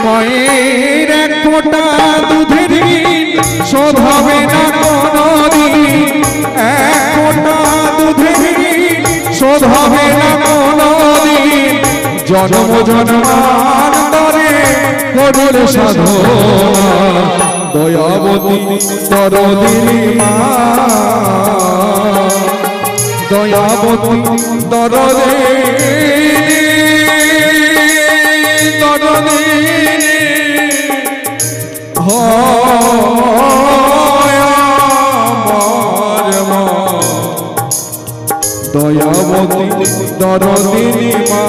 মায়ের এক ফোঁটা দুধের শোধ হবে না কোনোদিন, এক ফোঁটা দুধের শোধ হবে না কোনোদিন। জন্ম জন্মান্তরে করলে সাধনা দয়াবতী দরদিনী মা, দয়াবতী দরদিনী দরদিনী হয় আমার মা, দয়াবতী দরদিনী মা।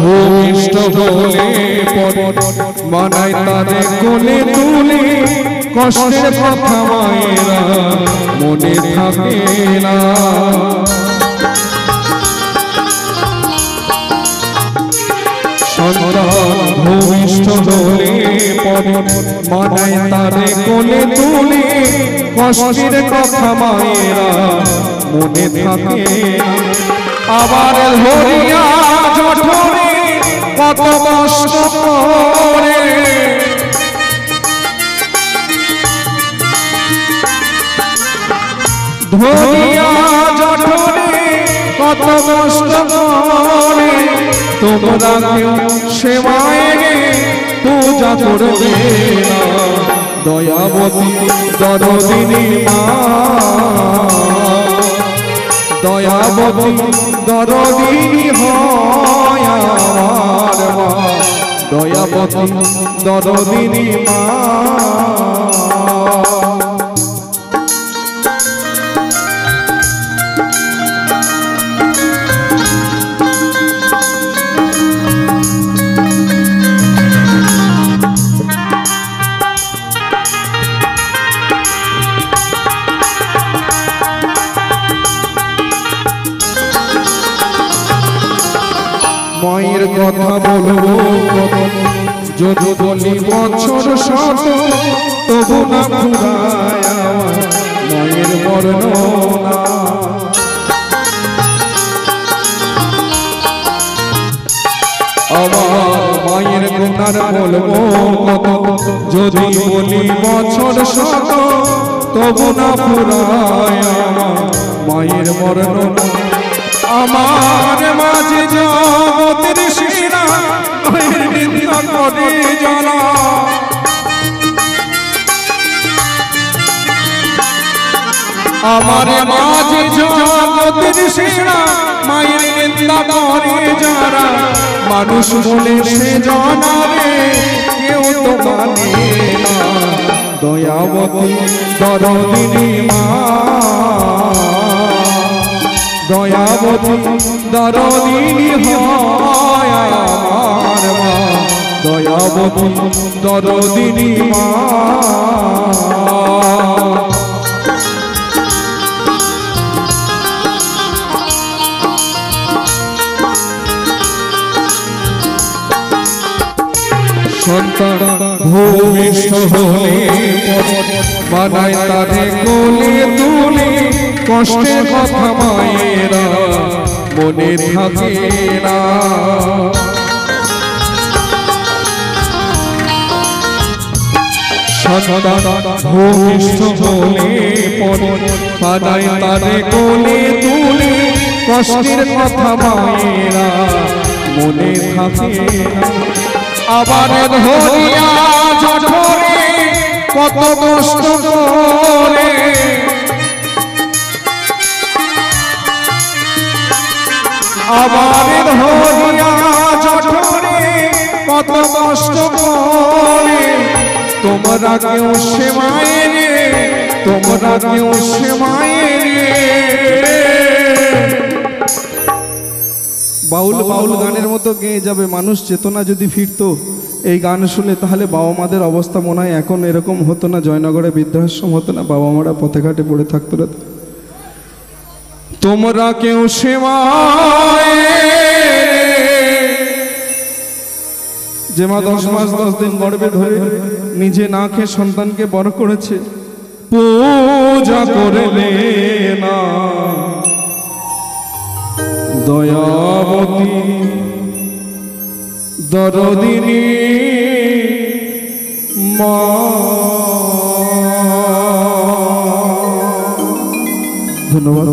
ভূমিষ্ঠ হলে মানায় তাদের কোলে তুলে, কষ্টের কথা মায়েরা মনে থাকে না। সন্তান ভূমিষ্ঠ হলে মানায় তাদের কোলে তুলে, কষ্টের কথা মায়েরা মনে থাকে না। আবার ধরিয়া জঠরে কত কষ্ট করে, ধরিয়া জঠরে কত কষ্ট করে, তোমরা কেউ সেবায় পূজা করবে না। দয়াবতী দরদিনী মা, দয়াবতী দরদিনী হয় আমার মা, দয়াবতী দরদিনী মা। মায়ের কথা বলবো যদি বলি বছর শত, তবু না ফুরায় মায়ের বর্ণনা। আমার মায়ের গুণার বলবো যদি বলি বছর শত, তবু না ফুরায় মায়ের বর্ণনা। আমার মাঝে জগতের সেরা নিন্দা করে জানা, আমার মাঝে জগতের সেরা মায়ের নিন্দা করে যারা, মানুষ বলে সে জানারে কেউ তো মানে না। দয়াবতী দরদিনী মা, দয়াবতী দরদিনী হয় আমার মা, দয়াবতী দরদিনী মা। সন্তান ভূমিষ্ঠ হলে মানায় তাদের কোলে তুলে, কষ্টের কথা মায়েরা মনে থাকে না। সন্তান ভূমিষ্ঠ হলে মানায় তাদের কোলে তুলে, কষ্টের কথা মায়েরা মনে থাকে না। আবার ধরিয়া জঠরে কত কষ্ট করে, আবার ধরিয়া জঠরে কত কষ্ট করে, তোমরা কেউ সেবায় রে, তোমরা কেউ সেবায় রে। বাউল বাউল গানের মতো গেয়ে যাবে, মানুষ চেতনা যদি ফিরতো এই গান শুনে, তাহলে বাবা মাদের অবস্থা মনে হয় এখন এরকম হতো না, জয়নগরে বৃদ্ধাশ্রম হতো না, বাবা মারা পথে ঘাটে পড়ে থাকতো না। তোমরা কেউ সেবায় যে মা 10 মাস 10 দিন গর্ভে ধরে নিজে না খেয়ে সন্তানকে বড় করেছে, পূজা করলে না দয়াবতী দরদিনী মা। ধন্যবাদ।